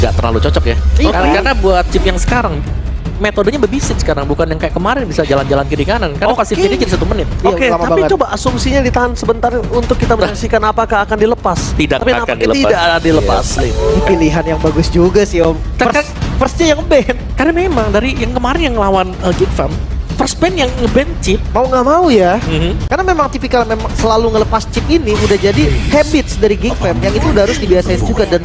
nggak terlalu cocok ya. Iya. Karena buat chip yang sekarang metodenya babysit sekarang, bukan yang kayak kemarin bisa jalan-jalan kiri kanan. Karena Oke. pasif ini jadi 1 menit. Oke, lama tapi banget. coba asumsinya ditahan sebentar untuk kita menyaksikan apakah akan dilepas. Tidak Tapi akan nampaknya dilepas. tidak dilepas. Lim. Ini pilihan yang bagus juga sih Om. Firstnya yang ban. Karena memang dari yang kemarin yang lawan Geek Farm, first ban yang nge-ban chip. Mau nggak mau ya. Karena memang tipikal memang selalu ngelepas chip ini udah jadi habits dari Geek Fam yang itu udah harus dibiasain juga. Dan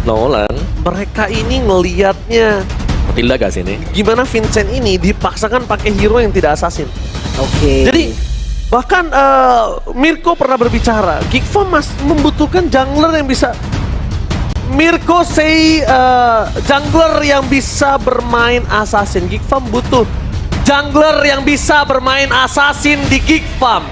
Nolan, Mereka ini ngelihatnya Matilda gak sih ini? gimana Vincent ini dipaksakan pakai hero yang tidak assassin. Oke. Jadi bahkan Mirko pernah berbicara, Geek Farm membutuhkan jungler yang bisa. Mirko say jungler yang bisa bermain assassin. Geek Farm butuh jungler yang bisa bermain assassin di Geek Farm.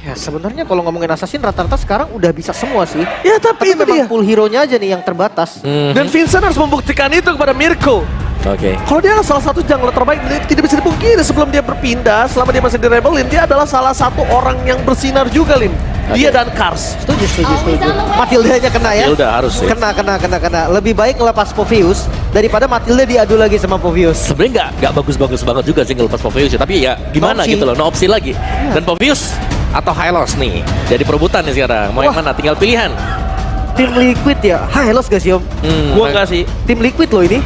Ya sebenarnya kalau ngomongin assassin rata-rata sekarang udah bisa semua sih. Ya tapi itu memang dia. pool hero-nya aja nih yang terbatas. Dan Vincent harus membuktikan itu kepada Mirko. Oke. Kalau dia adalah salah satu jungler terbaik, tidak bisa dipungkiri sebelum dia berpindah, selama dia masih di Rebellion, dia adalah salah satu orang yang bersinar juga, Lim. Dia dan Kars. Setuju. Matilda-nya kena ya. Matilda harus ya. Kena. Lebih baik ngelepas Povius daripada Matilda diadu lagi sama Povius. Sebenarnya nggak bagus-bagus banget juga sih ngelepas Povius ya. Tapi ya gimana No opsi. gitu loh, no opsi lagi. Dan Povius atau Hylos nih, jadi perebutan nih sekarang. Mau yang Wah. mana? Tinggal pilihan. Tim Liquid ya. Hellos gak sih Om? Gua enggak sih. Tim Liquid loh ini.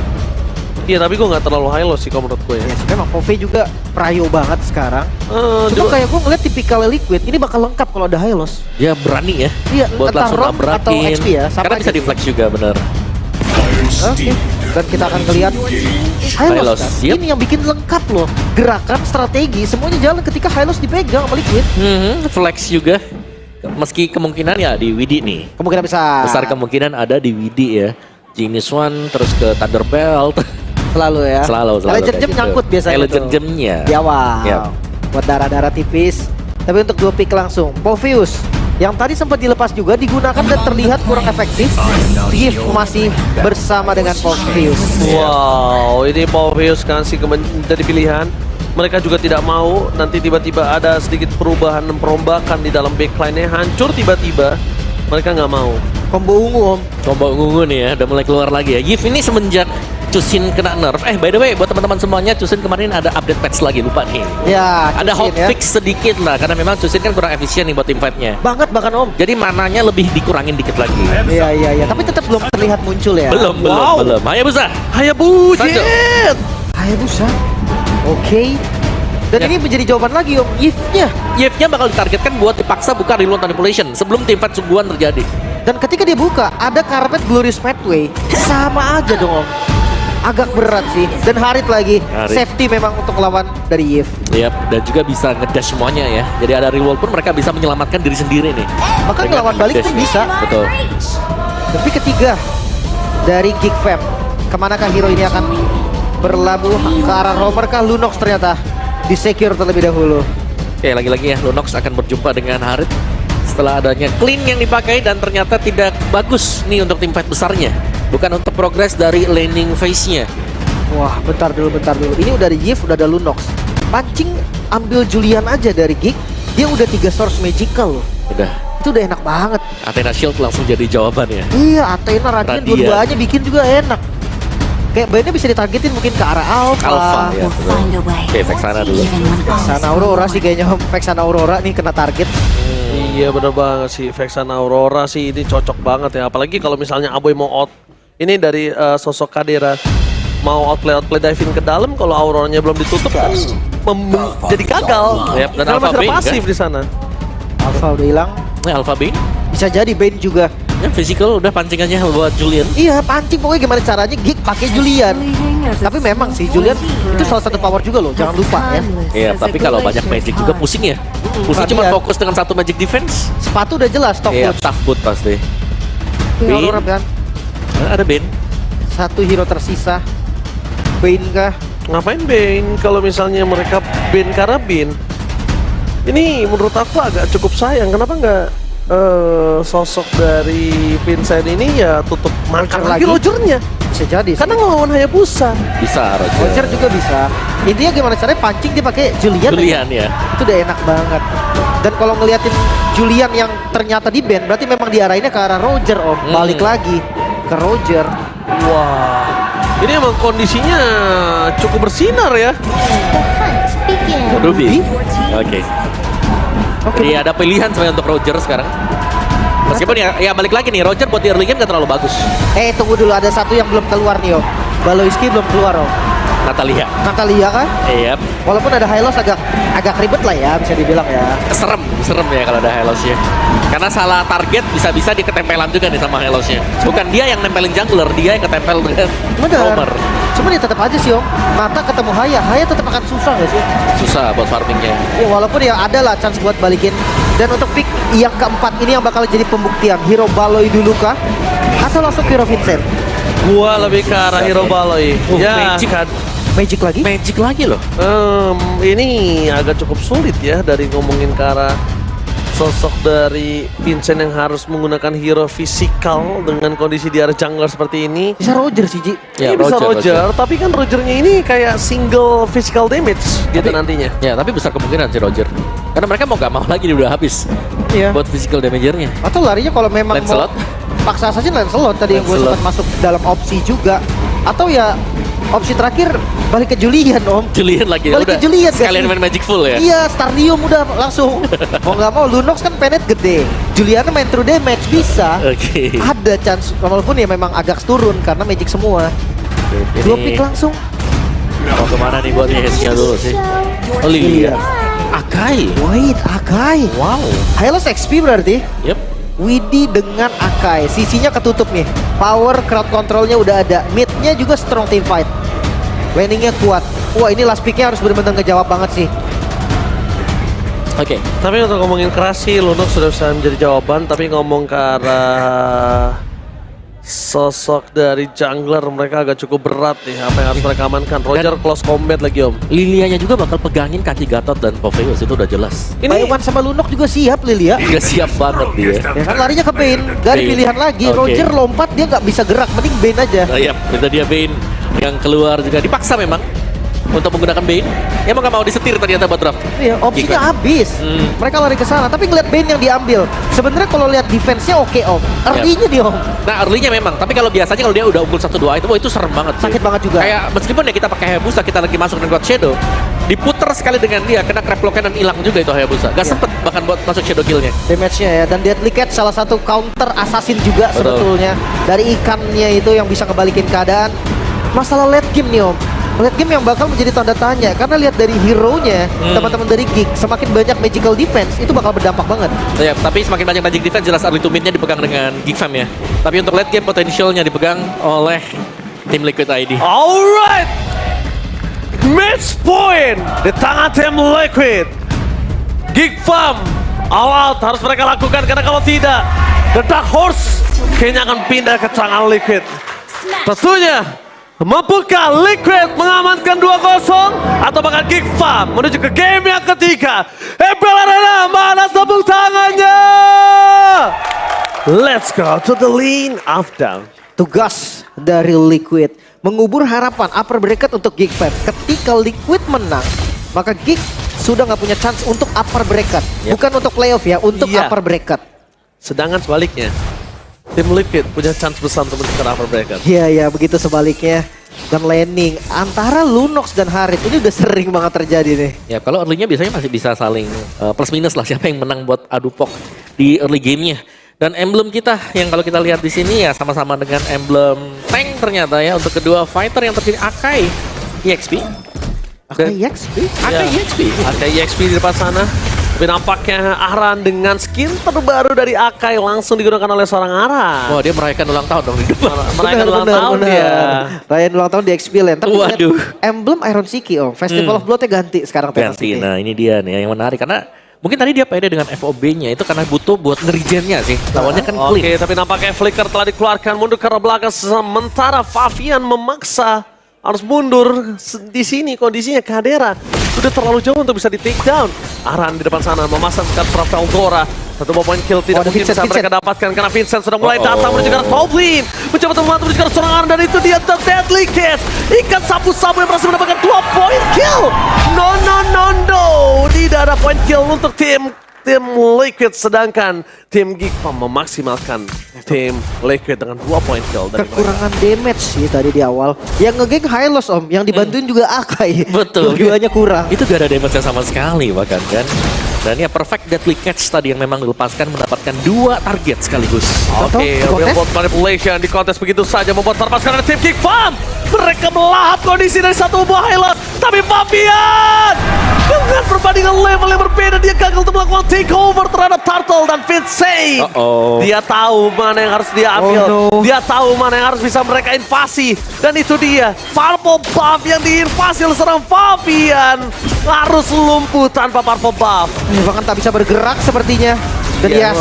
Iya, tapi gua nggak terlalu high low sih kalau menurut gue ya. Ya memang Pove juga prayo banget sekarang. Cuma Cuma kayak gue ngeliat tipikal Liquid ini bakal lengkap kalau ada Hylos. Dia berani ya. Iya, Buat entah langsung ROM atau nabrakin. XP ya, sama Karena aja bisa sih. di flex juga bener. Oke. Dan kita akan lihat Hylos Hylos, kan. yep. Ini yang bikin lengkap loh. Gerakan, strategi, semuanya jalan ketika Hylos dipegang sama Liquid. Flex juga. Meski kemungkinan ya di Widi nih. Kemungkinan besar. Besar kemungkinan ada di Widi ya. Genius One terus ke Thunderbelt. Selalu ya. Selalu Legend kayak Gem gitu. nyangkut biasanya Legend tuh. Gemnya. Di awal. Yep. Buat darah-darah tipis. Tapi untuk 2 pick langsung. Povius yang tadi sempat dilepas juga digunakan dan terlihat kurang efektif. Gift masih bersama dengan Povius. wow, ini Povius kasih jadi pilihan. Mereka juga tidak mau nanti tiba-tiba ada sedikit perubahan dan perombakan di dalam backline-nya hancur tiba-tiba. Mereka nggak mau. Combo ungu Om. Combo ungu nih ya, udah mulai keluar lagi ya. Yif ini semenjak Cusin kena nerf. By the way, buat teman-teman semuanya, Cusin kemarin ada update patch lagi, lupa nih. Ya, Ada Cusin ya. hotfix sedikit lah, karena memang Cusin kan kurang efisien nih buat teamfight-nya. Banget bahkan Om. Jadi mananya lebih dikurangin dikit lagi. Iya. Tapi tetap belum terlihat muncul ya. Belum. Hayabusa. Hayabusa. Hayabusa. Oke. Dan Ya. ini menjadi jawaban lagi Om. Gift-nya. Yifnya bakal ditargetkan buat dipaksa buka reload manipulation sebelum teamfight sungguhan terjadi. Dan ketika dia buka, ada karpet Glorious Pathway. Sama aja dong Om. Agak berat sih. Dan Harit lagi. Harit. Safety memang untuk lawan dari Yif. Yap, dan juga bisa ngedash semuanya ya. Jadi ada reroll pun mereka bisa menyelamatkan diri sendiri nih. Bahkan Dengan ngelawan balik ngedash. pun bisa. Betul. Tapi ketiga dari Geek Fam, kemanakah hero ini akan berlabuh ke arah Romer kah? Lunox ternyata di secure terlebih dahulu. Oke, lagi-lagi ya, Lunox akan berjumpa dengan Harit setelah adanya clean yang dipakai dan ternyata tidak bagus nih untuk teamfight besarnya. Bukan untuk progres dari laning phase-nya. Wah, bentar dulu. Ini udah ada Yif, udah ada Lunox. Pancing ambil Julian aja dari Geek, dia udah 3 source magical loh. Udah, Itu udah enak banget. Athena Shield langsung jadi jawabannya. Iya, Athena, Radiant, Radiant. dua-duanya bikin juga enak. Kayak bandnya bisa ditargetin mungkin ke arah Alpha. Alpha ya. We'll find a way. Oke, Vexana dulu. Even when all is Sana Aurora sih kayaknya Vexana Aurora nih kena target. Iya bener banget sih, Vexana Aurora sih ini cocok banget ya. Apalagi kalau misalnya Aboy mau out, ini dari sosok Kadera mau outplay diving ke dalam, kalau Auroranya belum ditutup kan jadi gagal. Yap, dan Karena Alpha masih ada Bane, pasif di sana. Alpha udah hilang. Ini Alpha Bane. Bisa jadi Bane juga. Ya, physical udah pancingannya buat Julian. Iya, pancing pokoknya gimana caranya Geek pakai Julian. Tapi memang sih Julian itu salah satu power juga loh, jangan lupa ya. Iya, tapi kalau banyak magic juga pusing ya. Pusing cuma Radiant. fokus dengan satu magic defense. Sepatu udah jelas top Iya, coach. tough boot pasti. Oke, Bane. Aurora kan. Ada Bane. Satu hero tersisa. Bane kah? Ngapain Bane kalau misalnya mereka Bane karena Bane? Ini menurut aku agak cukup sayang. Kenapa nggak sosok dari Vincent ini ya tutup makan lagi lagi. Rogernya? Bisa jadi sih. Karena ngelawan Hayabusa. Bisa Roger juga bisa. Intinya gimana caranya pancing dia pakai Julian. Julian ya. Itu udah enak banget. Dan kalau ngeliatin Julian yang ternyata di ban, berarti memang diarahinnya ke arah Roger Om. Balik lagi. ke Roger. Wah, ini emang kondisinya cukup bersinar ya. Ruby. Oke. Jadi ada pilihan sebenarnya untuk Roger sekarang. Meskipun ya balik lagi nih, Roger buat di early game gak terlalu bagus. Tunggu dulu, ada satu yang belum keluar nih Om. Baloiski belum keluar Om. Natalia. Natalia kan? Iya. Walaupun ada Hylos agak ribet lah ya, bisa dibilang ya. Serem ya kalau ada Helosnya. Karena salah target bisa-bisa diketempelan juga nih sama Helosnya. Bukan dia yang nempelin jungler, dia yang ketempel dengan Roamer. Cuma ya tetap aja sih Om, Mata ketemu Haya tetap akan susah gak sih? Susah buat farmingnya. Ya walaupun ya ada lah chance buat balikin. Dan untuk pick yang keempat ini yang bakal jadi pembuktian, Hero Baloi dulu kah? Atau langsung Hero Vincent? Gua lebih ke arah Hero Baloi. Ya, Magic lagi? Magic lagi loh. Ini agak cukup sulit ya dari ngomongin ke arah sosok dari Vincent yang harus menggunakan hero fisikal dengan kondisi di arah jungler seperti ini. Bisa Roger sih Ji. Ya, bisa Roger, tapi kan Rogernya ini kayak single physical damage gitu nantinya. Ya, tapi besar kemungkinan si Roger. Karena mereka mau gak mau lagi dia udah habis Iya. buat physical damagernya. Atau larinya kalau memang Lancelot? mau paksa saja Lancelot tadi yang gue Lancelot. sempat masuk dalam opsi juga. Atau ya opsi terakhir balik ke Julian Om. Julian lagi Balik udah ke Julian sekalian main Magic full ya. Iya, Stardium udah langsung. Mau nggak mau Lunox kan penet gede. Julian main true damage bisa. Oke. Ada chance walaupun ya memang agak turun karena Magic semua. Dua pick langsung. Mau kemana nih buat ES-nya dulu sih? Oh, Lilia. Akai. Wait, Akai. Wow. Hylos XP berarti. Yep. Widi dengan Akai. Sisinya ketutup nih. Power crowd controlnya udah ada. Mid-nya juga strong team fight. Landingnya kuat. Wah, ini last pick-nya harus benar-benar ngejawab banget sih. Oke. Tapi untuk ngomongin keras sih, Lunox sudah bisa menjadi jawaban. Tapi ngomong ke arah sosok dari jungler, mereka agak cukup berat nih apa yang harus mereka amankan. Roger close combat lagi Om. Lilianya juga bakal pegangin kaki Gatot dan Popheus, itu udah jelas. Bayuan sama Lunox juga siap Lilia. Dia siap banget dia. Ya kan larinya ke Bane, gak ada Bane. pilihan lagi. Oke. Roger lompat dia nggak bisa gerak, mending Bane aja. Nah, iya, itu dia Bane yang keluar juga dipaksa memang untuk menggunakan Bane. Ya emang gak mau disetir ternyata buat draft. Iya, opsinya habis. Mereka lari ke sana, tapi ngeliat Bane yang diambil. Sebenarnya kalau lihat defense-nya oke Om. Early-nya dia Om. Nah, early-nya memang, tapi kalau biasanya kalau dia udah unggul 1-2 itu, wah itu serem banget sih. Sakit banget juga. Kayak meskipun ya kita pakai Hayabusa, kita lagi masuk dengan God Shadow, diputer sekali dengan dia, kena crab lock dan hilang juga itu Hayabusa. Gak sempet bahkan buat masuk Shadow Kill-nya. Damage-nya ya, dan Deadly Catch salah satu counter assassin juga Betul. sebetulnya. Dari ikannya itu yang bisa ngebalikin keadaan. Masalah late game nih Om. Late game yang bakal menjadi tanda tanya. Karena lihat dari hero-nya, teman-teman dari Geek, semakin banyak magical defense, itu bakal berdampak banget. Ya, tapi semakin banyak magic defense jelas early to mid-nya dipegang dengan Geek Fam ya. Tapi untuk late game potentialnya dipegang oleh tim Liquid ID. Alright, match point di tangan tim Liquid. Geek Farm all out harus mereka lakukan karena kalau tidak, The Dark Horse kayaknya akan pindah ke tangan Liquid. Tentunya, mampukah Liquid mengamankan 2-0 atau bahkan Geek Farm menuju ke game yang ketiga? MPL Arena, mana tepuk tangannya? Let's go to the lane of down. Tugas dari Liquid mengubur harapan upper bracket untuk Geek Fam. Ketika Liquid menang, maka Geek sudah nggak punya chance untuk upper bracket. Yep. Bukan untuk playoff ya, untuk Iya. upper bracket. Sedangkan sebaliknya, tim Liquid punya chance besar untuk menuju ke upper bracket. Iya, ya begitu sebaliknya. Dan landing antara Lunox dan Harit ini udah sering banget terjadi nih. Ya kalau early-nya biasanya masih bisa saling plus minus lah siapa yang menang buat adu pok di early game-nya. Dan emblem kita yang kalau kita lihat di sini ya sama-sama dengan emblem tank ternyata ya untuk kedua fighter yang terpilih Akai EXP. Akai EXP? Akai EXP. Akai EXP di depan sana. Tapi nampaknya Ahran dengan skin terbaru dari Akai langsung digunakan oleh seorang Ahran. Wah dia merayakan ulang tahun dong di depan. Merayakan ulang tahun dia. Rayain ulang tahun di XP Land. Tapi lihat Waduh. emblem Iron City Om. Festival of Blood-nya ganti sekarang. Ganti. Nah ini dia nih yang menarik karena mungkin tadi dia pede dengan FOB-nya itu karena butuh buat ngerigennya sih. Lawannya kan Oke, clean. tapi nampaknya Flicker telah dikeluarkan mundur ke arah belakang sementara Favian memaksa harus mundur di sini kondisinya Kadera sudah terlalu jauh untuk bisa di take down. Aran di depan sana memasang sekat Rafael Dora. Satu poin kill tidak ada mungkin Vincent, bisa mereka Vincent. dapatkan karena Vincent sudah mulai datang menuju ke arah top lane. Mencoba untuk membantu menuju ke arah seorang Aran dan itu dia The Deadly Catch. Ikan sapu-sapu yang berhasil mendapatkan 2 poin kill. No. Tidak ada poin kill untuk tim tim Liquid, sedangkan tim Geek Farm memaksimalkan tim Liquid dengan 2 point kill dari mereka. Kekurangan damage sih tadi di awal. Yang ngegeng Hylos Om, yang dibantuin juga Akai. Betul. Dua-duanya kurang. Itu gak ada damage sama sekali bahkan kan. Dan ya perfect deadly catch tadi yang memang dilepaskan mendapatkan 2 target sekaligus. Oke, Toto, real kontes? world manipulation di kontes begitu saja membuat terlepaskan dari tim Geek Farm. Mereka melahap kondisi dari satu buah highlight. Tapi Fabian dengan perbandingan level yang berbeda, dia gagal untuk melakukan takeover terhadap Turtle dan Fitzy. Dia tahu mana yang harus dia ambil. Oh, no. Dia tahu mana yang harus bisa mereka invasi. Dan itu dia, Purple Buff yang diinvasi oleh seorang Fabian. Harus lumpuh tanpa Purple Buff. Bahkan tak bisa bergerak sepertinya. Dan Iya. Yas,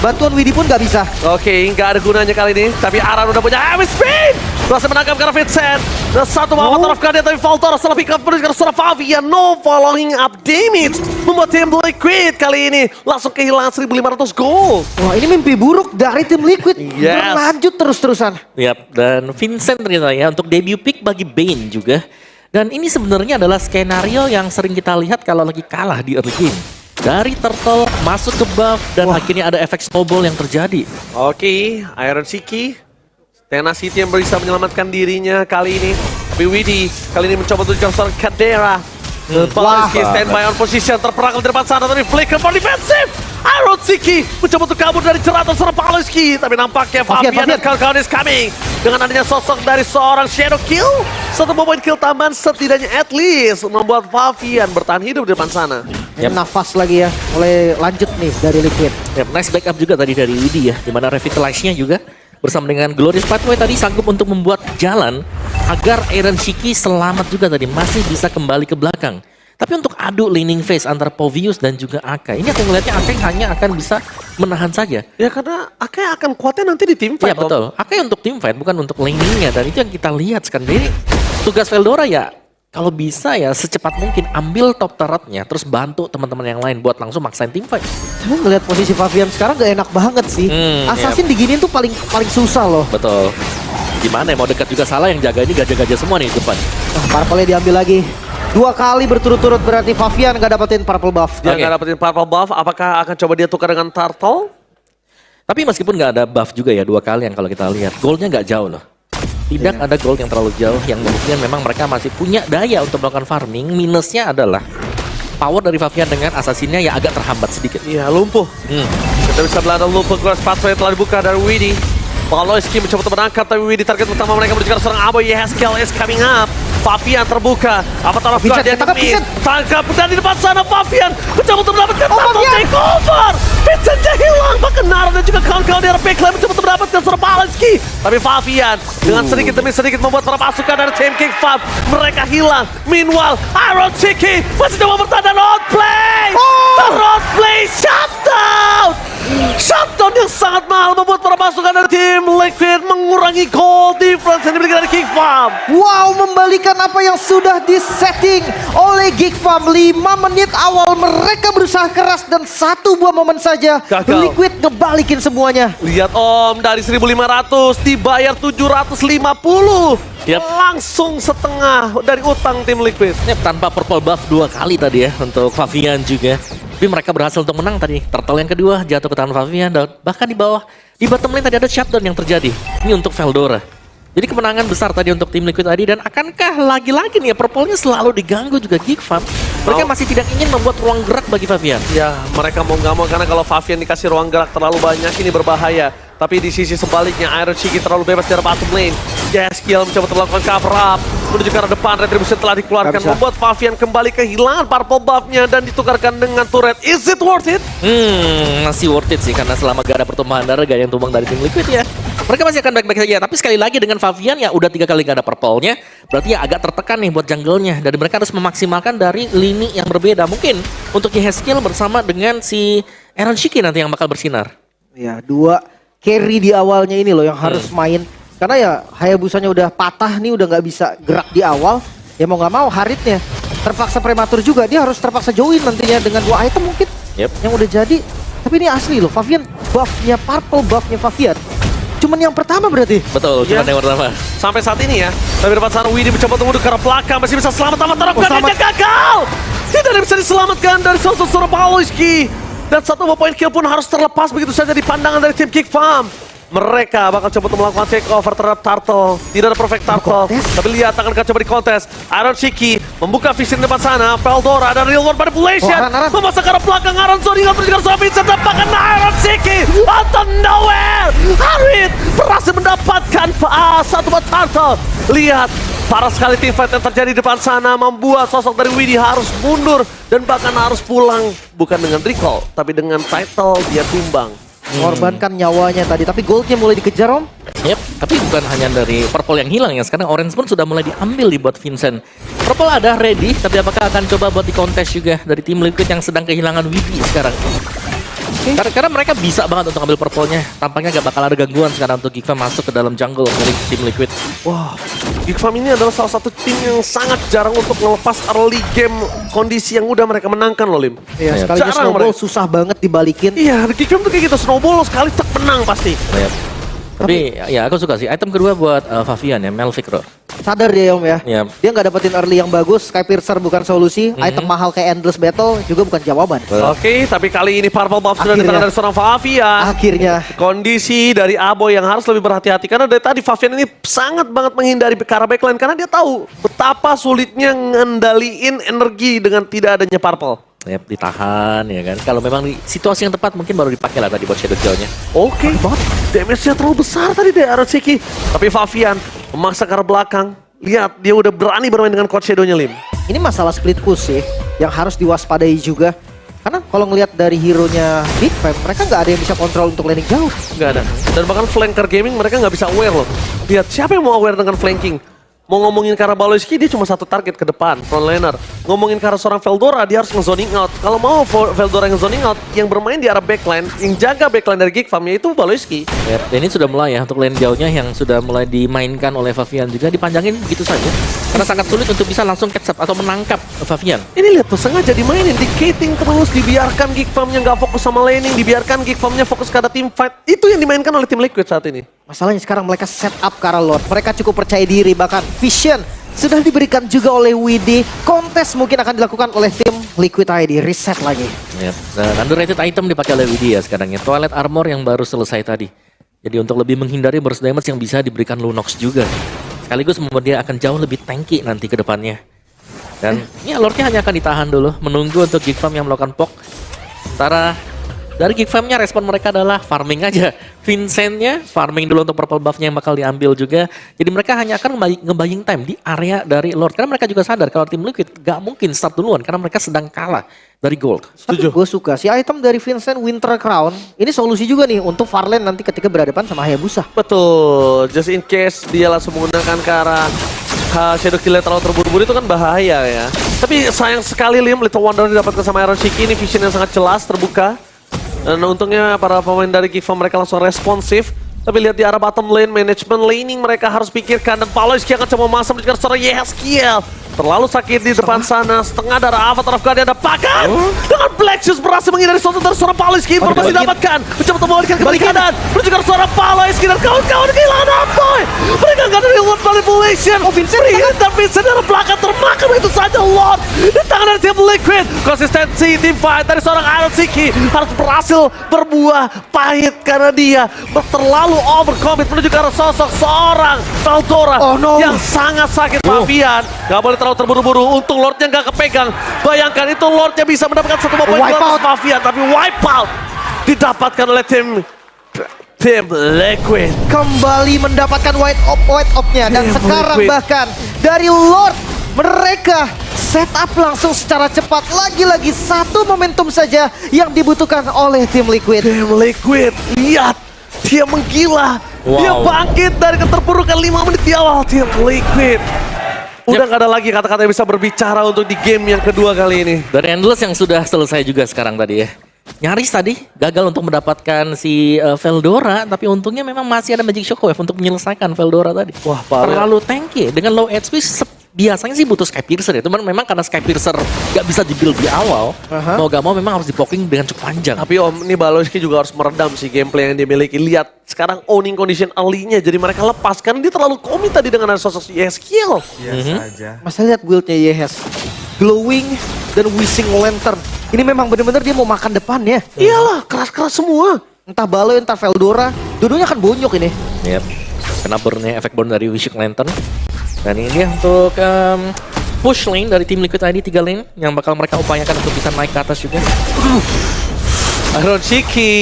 bantuan Widi pun gak bisa. Oke, nggak ada gunanya kali ini. Tapi Aran udah punya heavy speed. Berhasil menangkap karena Vincent. Dan satu melawan tarafkan dia, tapi Valtor setelah pick up menuju ke seorang Fabian. No following up damage. Membuat tim Liquid kali ini langsung kehilangan 1.500 gold. Wah, ini mimpi buruk dari tim Liquid. Yes. Berlanjut terus-terusan. Yap, dan Vincent ternyata ya untuk debut pick bagi Bane juga. Dan ini sebenarnya adalah skenario yang sering kita lihat kalau lagi kalah di early game. Dari Turtle masuk ke buff dan akhirnya ada efek snowball yang terjadi. Oke, Iron Shiki. Tenacity yang bisa menyelamatkan dirinya kali ini. Tapi Widi kali ini mencoba untuk seorang Kadera. Balaski standby on position, terperangkap di depan sana, tapi flicker for defensive. Iron Shiki mencoba untuk kabur dari jeratan seorang Balaski. Tapi nampaknya Fabian dan kawan-kawan is coming. Dengan adanya sosok dari seorang Shadow Kill, satu point kill tambahan setidaknya at least membuat Fabian bertahan hidup di depan sana. Nafas lagi ya, mulai lanjut nih dari Liquid. Yap, nice backup juga tadi dari Widi ya, dimana Revitalize-nya juga bersama dengan Glorious Pathway tadi sanggup untuk membuat jalan agar Iron Shiki selamat juga tadi, masih bisa kembali ke belakang. Tapi untuk adu laning phase antara Povius dan juga Akai, ini aku ngeliatnya Akai hanya akan bisa menahan saja. Ya karena Akai akan kuatnya nanti di tim fight. Ya betul, Akai untuk team fight bukan untuk laningnya, dan itu yang kita lihat sekarang. Jadi tugas Veldora ya kalau bisa ya secepat mungkin ambil top turretnya, terus bantu teman-teman yang lain buat langsung maksain team fight. Cuma ngeliat posisi Fabian sekarang gak enak banget sih. Assassin diginiin tuh paling susah loh. Betul. Gimana ya, mau dekat juga salah, yang jaga ini gajah-gajah semua nih di depan. Purple diambil lagi. 2 kali berturut-turut berarti Fabian gak dapetin purple buff. Dia nggak dapetin purple buff, apakah akan coba dia tukar dengan Turtle? Tapi meskipun nggak ada buff juga ya 2 kali yang kalau kita lihat, goalnya nggak jauh loh. Tidak ada gold yang terlalu jauh, yang mungkin memang mereka masih punya daya untuk melakukan farming. Minusnya adalah power dari Fabian dengan assassinnya yang agak terhambat sedikit. Iya, lumpuh. Kita bisa belanda lumpuh. Glass pathway telah dibuka dari Widi. Paloyski mencoba untuk menangkap, tapi Widi target utama mereka menuju ke seorang Aboy. Yeheskel is coming up. Fabian terbuka. Apa taruh Vincent, dia tangkap Vincent. tangkap dan di depan sana Fabian mencoba untuk mendapatkan satu Fabian. takeover. Vincentnya hilang. Bahkan Nara dan juga kawan-kawan dari Backline mencoba untuk mendapatkan seorang Paloyski. Tapi Fabian dengan sedikit demi sedikit membuat para pasukan dari tim King Farm mereka hilang. Meanwhile, Iron Shiki masih coba bertahan dan outplay. The roadplay shutdown. Shutdown yang sangat mahal membuat para pasukan dari tim Liquid mengurangi goal difference yang dimiliki dari King Farm. Wow, membalikan apa yang sudah disetting oleh Geek Farm. 5 menit awal mereka berusaha keras dan 1 buah momen saja Gagal. Liquid ngebalikin semuanya. Lihat Om, dari 1.500 dibayar 750. Yap. Langsung setengah dari utang tim Liquid. Yap, tanpa purple buff 2 kali tadi ya untuk Fabian juga. Tapi mereka berhasil untuk menang tadi. Turtle yang kedua jatuh ke tangan Fabian, dan bahkan di bawah, di bottom lane tadi ada shutdown yang terjadi. Ini untuk Veldora. Jadi kemenangan besar tadi untuk tim Liquid tadi, dan akankah lagi-lagi nih ya purple-nya selalu diganggu juga Geek Farm. Mereka masih tidak ingin membuat ruang gerak bagi Fabian. Ya, mereka mau nggak mau karena kalau Fabian dikasih ruang gerak terlalu banyak ini berbahaya. Tapi di sisi sebaliknya Iron Shiki terlalu bebas di bottom lane. Skill mencoba untuk melakukan cover up menuju ke arah depan. Retribution telah dikeluarkan membuat Fabian kembali kehilangan purple buff-nya dan ditukarkan dengan turret. Is it worth it? Masih worth it sih, karena selama gak ada pertumbuhan darah, gak ada yang tumbang dari tim Liquid ya, mereka masih akan baik-baik saja. Tapi sekali lagi dengan Fabian ya udah 3 kali gak ada purple-nya, berarti ya agak tertekan nih buat jungle-nya, dan mereka harus memaksimalkan dari lini yang berbeda. Mungkin untuk Yeheskel bersama dengan si Iron Shiki nanti yang bakal bersinar. Ya, 2 carry di awalnya ini loh yang harus main. Karena ya Hayabusanya udah patah nih, udah nggak bisa gerak di awal. Ya mau nggak mau Haritnya terpaksa prematur juga. Dia harus terpaksa join nantinya dengan 2 item mungkin yang udah jadi. Tapi ini asli loh, Fabian buffnya, purple buffnya Fabian cuman yang pertama berarti. Betul, cuman yang pertama. Sampai saat ini ya. Tapi depan sana Widi mencoba untuk mundur ke arah belakang. Masih bisa selamat, terapkan dia gagal. Tidak bisa diselamatkan dari sosok Paloyski. Dan satu point kill pun harus terlepas begitu saja di pandangan dari tim Geek Farm. Mereka bakal coba untuk melakukan takeover terhadap Turtle. Tidak ada perfect Turtle. Tapi lihat akan coba di kontes. Iron Shiki membuka vision depan sana. Veldora dan Real World Manipulation. Memasang ke arah belakang Iron Zoning. Terus juga Vincent dapatkan Iron Shiki. Out of nowhere. Harit berhasil mendapatkan satu buat Turtle. Lihat. Parah sekali tim fight yang terjadi di depan sana. Membuat sosok dari Widdy harus mundur. Dan bahkan harus pulang. Bukan dengan recall. Tapi dengan title dia tumbang. Mengorbankan nyawanya tadi, tapi goldnya mulai dikejar, Om. Yep, tapi bukan hanya dari Purple yang hilang ya. Sekarang Orange pun sudah mulai diambil di buat Vincent. Purple ada ready, tapi apakah akan coba buat di kontes juga dari tim Liquid yang sedang kehilangan Widdy sekarang? Karena mereka bisa banget untuk ambil Purple-nya. Tampaknya gak bakal ada gangguan sekarang untuk Geek Farm masuk ke dalam jungle dari tim Liquid. Wah, Geek Farm ini adalah salah satu tim yang sangat jarang untuk ngelepas early game kondisi yang udah mereka menangkan loh, Lim. Iya, sekalinya Jarang snowball susah banget dibalikin. Iya, Geek Farm tuh kayak gitu, snowball sekali cek menang pasti. Tapi ya aku suka sih. Item kedua buat Favian ya, Melvic bro. Sadar dia, Om ya. Yep. Dia nggak dapetin early yang bagus, Sky Piercer bukan solusi, item mahal kayak Endless Battle juga bukan jawaban. Oke, tapi kali ini Purple Buff sudah di tangan dari seorang Favian. Akhirnya. Kondisi dari Aboy yang harus lebih berhati-hati karena dari tadi Favian ini sangat banget menghindari ke arah backline karena dia tahu betapa sulitnya ngendaliin energi dengan tidak adanya Purple. Yep, ditahan ya kan. Kalau memang di situasi yang tepat mungkin baru dipakai lah tadi buat Shadow Claw-nya. Oke, damage-nya terlalu besar tadi dari Iron Shiki. Tapi Favian memaksa ke arah belakang. Lihat, dia udah berani bermain dengan Coach Shadow-nya, Lim. Ini masalah split push sih, yang harus diwaspadai juga. Karena kalau ngelihat dari hero-nya Big Fam, mereka nggak ada yang bisa kontrol untuk landing jauh. Nggak ada. Dan bahkan flanker gaming mereka nggak bisa aware loh. Lihat, siapa yang mau aware dengan flanking? Mau ngomongin ke arah Baloyski, dia cuma satu target ke depan, front laner. Ngomongin ke arah seorang Veldora, dia harus nge-zoning out. Kalau mau Veldora nge-zoning out, yang bermain di arah backline, yang jaga backline dari Geek Farm, yaitu Baloyski. Yep, dan ini sudah mulai ya untuk lane jauhnya yang sudah mulai dimainkan oleh Favian juga dipanjangin begitu saja. Karena sangat sulit untuk bisa langsung catch up atau menangkap Favian. Ini lihat tuh, sengaja dimainin, dikating terus, dibiarkan Geek Farm-nya nggak fokus sama laning, dibiarkan Geek Farm-nya fokus ke arah team fight. Itu yang dimainkan oleh tim Liquid saat ini. Masalahnya sekarang mereka set up ke arah Lord. Mereka cukup percaya diri, bahkan Vision sudah diberikan juga oleh Widdy. Kontes mungkin akan dilakukan oleh tim Liquid ID. Reset lagi. Yep. Dan underrated item dipakai oleh Widdy ya sekarang ya. Twilight Armor yang baru selesai tadi. Jadi untuk lebih menghindari burst damage yang bisa diberikan Lunox juga. Sekaligus membuat dia akan jauh lebih tanky nanti ke depannya. Dan ya Lordnya hanya akan ditahan dulu. Menunggu untuk Geek Farm yang melakukan poke. Sementara dari Geek Farm-nya respon mereka adalah farming aja. Vincent-nya farming dulu untuk purple buff-nya yang bakal diambil juga. Jadi mereka hanya akan nge-buying time di area dari Lord. Karena mereka juga sadar kalau tim Liquid gak mungkin start duluan. Karena mereka sedang kalah dari gold. Setuju. Gue suka si item dari Vincent Winter Crown. Ini solusi juga nih untuk Farland nanti ketika berhadapan sama Hayabusa. Betul, just in case dia langsung menggunakan ke arah Shadow Killer terlalu terburu-buru itu kan bahaya ya. Tapi sayang sekali Lim, Little Wonder didapatkan sama Iron Shiki. Ini vision yang sangat jelas, terbuka. Dan untungnya para pemain dari Geek Farm mereka langsung responsif. Tapi lihat di arah bottom lane, manajemen laning mereka harus pikirkan. Dan Baloyski akan coba masuk menjadi seorang Yeskiel. Terlalu sakit di depan sana, setengah darah Avatar of God ada pakan. Dengan Black Shoes berhasil menghindari dari seorang Baloyski. Informasi didapatkan, mencoba untuk membalikan kembali keadaan. Menuju ke seorang Baloyski dan kawan-kawan kehilangan Apoy. Mereka nggak ada Real World Manipulation. Vincent dan Vincent dari belakang termakan begitu saja Lord. Di tangan dari tim Liquid. Konsistensi tim fight dari seorang Iron Shiki harus berhasil berbuah pahit karena dia terlalu overcommit menuju ke arah sosok seorang Veldora yang sangat sakit. Favian nggak boleh terlalu terburu-buru. Untung Lordnya nggak kepegang. Bayangkan itu Lordnya bisa mendapatkan satu poin atas Favian, tapi wipe out didapatkan oleh tim Liquid. Kembali mendapatkan white op-nya dan sekarang Liquid. bahkan dari Lord mereka setup langsung secara cepat. Lagi-lagi satu momentum saja yang dibutuhkan oleh tim Liquid. Tim Liquid, lihat dia menggila. Dia bangkit dari keterpurukan 5 menit di awal. Tim Liquid udah gak ada lagi kata-kata yang bisa berbicara untuk di game yang kedua kali ini. Dari Endless yang sudah selesai juga sekarang tadi ya. Nyaris tadi gagal untuk mendapatkan si Veldora, tapi untungnya memang masih ada Magic Shockwave untuk menyelesaikan Veldora tadi. Wah, parah. Terlalu tanky. Dengan low HP biasanya sih butuh Sky Piercer ya. Cuman memang karena Sky Piercer gak bisa di-build di awal, mau gak mau memang harus di-poking dengan cukup panjang. Tapi Om, ini Baloyski juga harus meredam sih gameplay yang dia miliki. Lihat, sekarang owning condition early-nya jadi mereka lepas. Karena dia terlalu komit tadi dengan sosok Yeskiel. Biasa aja. Masa lihat build-nya Yehes. Glowing dan Wishing Lantern. Ini memang bener-bener dia mau makan depannya. Iyalah, keras-keras semua. Entah Baloy, entah Veldora. Dua-duanya kan bonyok ini. Yap. Kena burn-nya, efek burn dari Wishing Lantern. Dan ini untuk push lane dari tim Liquid ID 3 lane yang bakal mereka upayakan untuk bisa naik ke atas juga. Iron Chiki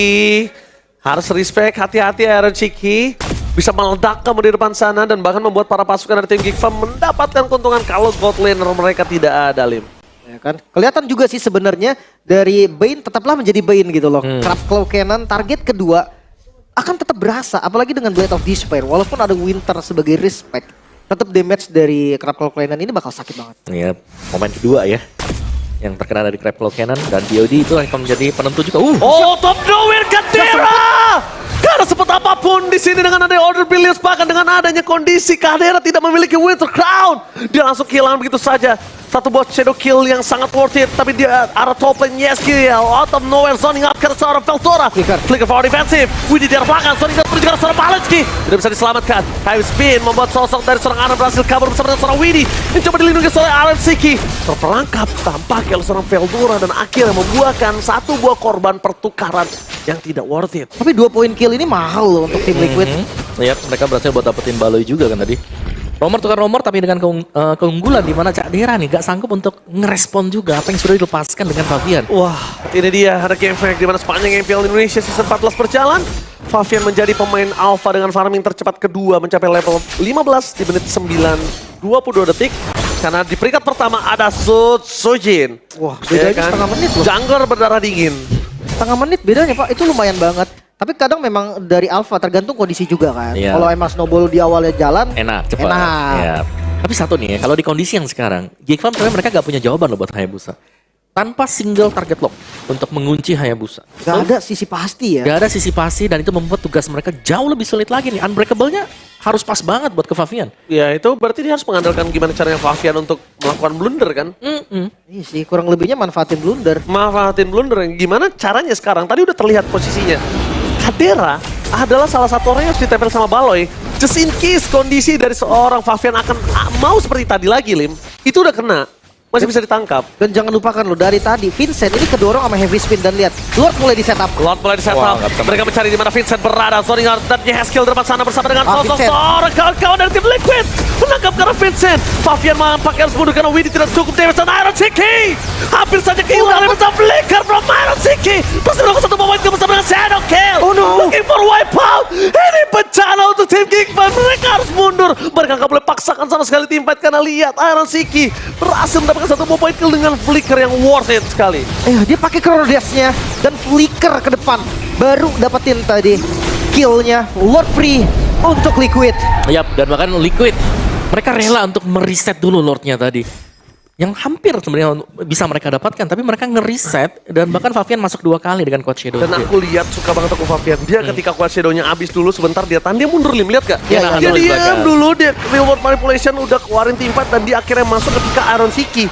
harus respect, hati-hati Iron Chiki. Bisa meledak kamu di depan sana dan bahkan membuat para pasukan dari tim Geek Farm mendapatkan keuntungan kalau God Laner mereka tidak ada, Lim. Ya kan? Kelihatan juga sih sebenarnya dari Bane tetaplah menjadi Bane gitu loh. Crab Claw Cannon target kedua akan tetap berasa, apalagi dengan Blade of Despair. Walaupun ada Winter sebagai respect, tetap damage dari Crab Claw Cannon ini bakal sakit banget. Yap. Momen kedua ya. Yang terkena dari Crab Claw Cannon dan BOD itu akan menjadi penentu juga. Oh, top nowhere Kadera! Karena seperti apapun di sini dengan adanya Order Billions, bahkan dengan adanya kondisi Kadera tidak memiliki Winter Crown, dia langsung kehilangan begitu saja. Satu bot shadow kill yang sangat worth it, tapi dia arah top lane Yeskiel out of nowhere zoning up karena seorang Veldora. Flicker for defensive, Widhi di arah belakang, zoning up menuju ke arah seorang Palenski. Tidak bisa diselamatkan. Heavy spin membuat sosok dari seorang Aram berhasil kabur bersama dengan seorang Widhi yang coba dilindungi oleh Aram Siki. Terperangkap tampaknya oleh seorang Veldora dan akhirnya membuahkan satu buah korban pertukaran yang tidak worth it. Tapi 2 poin kill ini mahal loh untuk tim Liquid. Yap, mereka berhasil buat dapetin Baloy juga kan tadi. Romer tukar Romer tapi dengan keunggulan di mana Cak Dera nih gak sanggup untuk ngerespon juga apa yang sudah dilepaskan dengan Favian. Wah, ini dia ada game fact di mana sepanjang MPL Indonesia season 14 berjalan, Favian menjadi pemain alpha dengan farming tercepat kedua mencapai level 15 di menit 9:22 detik. Karena di peringkat pertama ada Sojin. Wah, bedanya setengah menit loh. Jungler berdarah dingin. Setengah menit bedanya Pak, itu lumayan banget. Tapi kadang memang dari alpha tergantung kondisi juga kan. Iya. Kalau emang snowball di awalnya jalan, Enak, cepat. Enak. Ya. Tapi satu nih ya, kalau di kondisi yang sekarang, Geek Farm sebenarnya mereka gak punya jawaban loh buat Hayabusa. Tanpa single target lock untuk mengunci Hayabusa. gak ada sisi pasti ya. Gak ada sisi pasti dan itu membuat tugas mereka jauh lebih sulit lagi nih. Unbreakable-nya harus pas banget buat ke Favian. Ya itu berarti dia harus mengandalkan gimana caranya Favian untuk melakukan blunder kan. Iya sih, kurang lebihnya manfaatin blunder. Manfaatin blunder, gimana caranya sekarang? Tadi udah terlihat posisinya. Kadera adalah salah satu orang yang harus ditempel sama Baloy. Just in case kondisi dari seorang Favian akan mau seperti tadi lagi, Lim. Itu udah kena. Masih bisa ditangkap. Dan jangan lupakan loh, dari tadi Vincent ini kedorong sama heavy spin dan lihat Lord mulai di setup. Lord mulai di setup. Wah, nggak bisa. Mereka mencari di mana Vincent berada. Zoning out dan Yeskiel depan sana bersama dengan sosok Vincent. seorang kawan-kawan dari tim Liquid. Menangkap karena Vincent. Favian menampaknya harus mundur karena Widhi tidak cukup damage dan Iron Siki. Hampir saja kehilangan bersama Flicker from Iron Siki. Masih melakukan satu moment bersama dengan Shadow Kill. Oh no. Looking for wipeout. Ini bencana untuk tim Geek Farm. Mereka harus mundur. Mereka nggak boleh paksakan sama sekali tim fight karena lihat Iron Siki berhasil mendapatkan satu point kill dengan flicker yang worth it sekali. Dia pakai Chrono Dash-nya dan flicker ke depan. Baru dapetin tadi kill-nya Lord Free untuk Liquid. Yap, dan bahkan Liquid mereka rela untuk mereset dulu Lordnya tadi. Yang hampir sebenarnya bisa mereka dapatkan, tapi mereka ngereset dan bahkan Favian masuk 2 kali dengan Quad Shadow. Dan aku lihat suka banget aku Favian. Dia ketika Quad Shadow-nya habis dulu sebentar dia tahan, dia mundur, Lim, lihat gak? Iya, Dia nahan dulu di diam belakang. dulu, dia real world manipulation udah keluarin tim fight dan dia akhirnya masuk ketika Iron Siki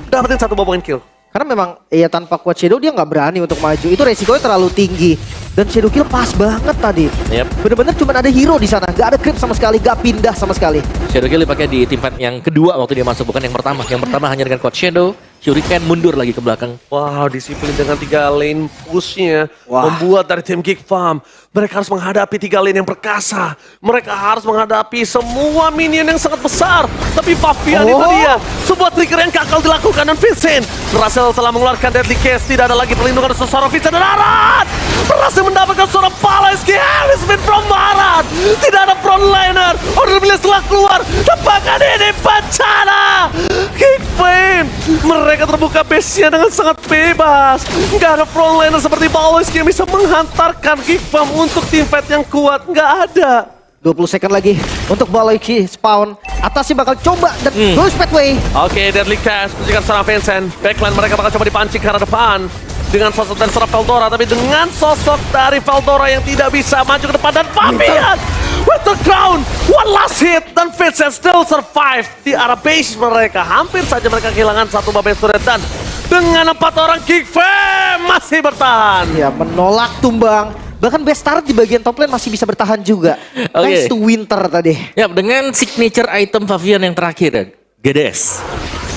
dapetin satu point kill. Karena memang ya tanpa Quad Shadow dia nggak berani untuk maju. Itu resikonya terlalu tinggi. Dan Shadow Kill pas banget tadi. Yep. Bener-bener cuma ada hero di sana. Gak ada creep sama sekali, gak pindah sama sekali. Shadow Kill dipakai di tim fight yang kedua waktu dia masuk, bukan yang pertama. Yang pertama hanya dengan Quad Shadow, Shuriken mundur lagi ke belakang. Wow, disiplin dengan 3 lane push-nya Wah. membuat dari tim Geek Farm mereka harus menghadapi 3 lane yang perkasa. Mereka harus menghadapi semua minion yang sangat besar. Tapi Favian itu dia, sebuah trigger yang gagal dilakukan dan Vincent berhasil telah mengeluarkan Deadly Case. Tidak ada lagi perlindungan dari seorang Vincent dan Arat berhasil mendapatkan seorang Palenski. Heavy spin from Arat. Tidak ada frontliner. Order Billions telah keluar. Tepakan ini bencana. Geek Farm mereka terbuka base-nya dengan sangat bebas. Nggak ada frontliner seperti Palenski yang bisa menghantarkan Geek Farm untuk tim fight yang kuat. Nggak ada. 20 second lagi untuk Baloy spawn. Atasnya bakal coba dan Blues Pathway. Oke, Deadly Cash menunjukkan seorang Vincent. Backline mereka bakal coba dipancing ke arah depan. Dengan sosok dari seorang Veldora, tapi dengan sosok dari Veldora yang tidak bisa maju ke depan. Dan Favian with the crown, one last hit. Dan Vincent still survive di arah base mereka. Hampir saja mereka kehilangan satu babes turret. Dan dengan 4 orang Geek Fam masih bertahan. Ya, menolak tumbang. Bahkan best turret di bagian top lane masih bisa bertahan juga. Oke. Thanks to Winter tadi. Ya, dengan signature item Favian yang terakhir, GDS.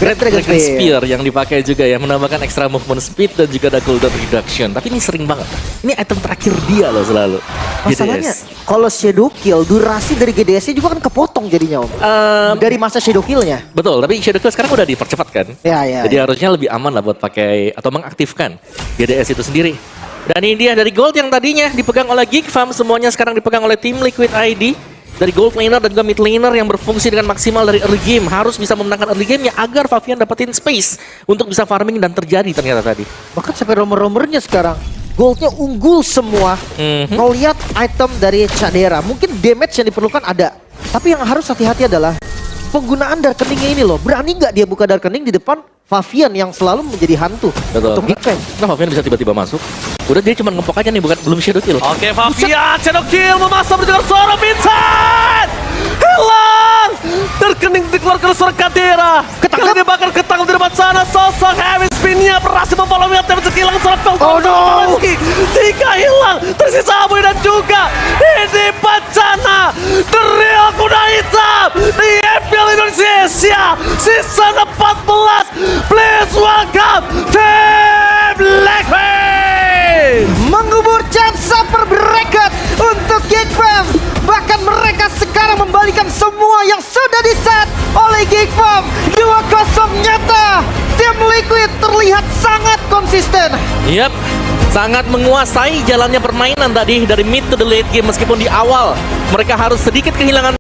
Great Dragon Spear yang dipakai juga ya, menambahkan extra movement speed dan juga ada cooldown reduction. Tapi ini sering banget. Ini item terakhir dia loh selalu. Masalahnya GDS. kalau Shadow Kill durasi dari GDS-nya juga kan kepotong jadinya Om. Dari masa Shadow Kill-nya. Betul, tapi Shadow Kill sekarang udah dipercepat kan. Ya. Jadi harusnya lebih aman lah buat pakai atau mengaktifkan GDS itu sendiri. Dan ini dia dari gold yang tadinya dipegang oleh Geek Farm, semuanya sekarang dipegang oleh tim Liquid ID. Dari gold laner dan juga mid laner yang berfungsi dengan maksimal dari early game. Harus bisa memenangkan early game ya agar Favian dapetin space untuk bisa farming dan terjadi ternyata tadi. Bahkan sampai romer-romernya sekarang goldnya unggul semua. Kalau lihat item dari Chadera, mungkin damage yang diperlukan ada. Tapi yang harus hati-hati adalah penggunaan darkeningnya ini loh. Berani nggak dia buka darkening di depan Favian yang selalu menjadi hantu Betul. untuk Geek Fam? Nah, Favian bisa tiba-tiba masuk. Udah dia cuma ngepok aja nih, belum Shadow Kill. Oke, Favian, Shadow Kill memasang mendengar suara Vincent. Hilang. Terkening dikeluarkan suara Kadera. Kali ini bakal ketangkap di depan sana. Sosok Heavy Spin-nya berhasil memfollow tapi hilang suara Falcon. Oh no. Tiga hilang. Tersisa Abu dan juga ini Pacana. The Real Kuda Hitam di FPL Indonesia. Season 14. Please welcome Team Blackpink. Mengubur chance per bracket untuk Geek Fam. Bahkan mereka sekarang membalikan semua yang sudah di-set oleh Geek Fam. 2-0 nyata. Tim Liquid terlihat sangat konsisten. Yap, sangat menguasai jalannya permainan tadi dari mid to the late game meskipun di awal mereka harus sedikit kehilangan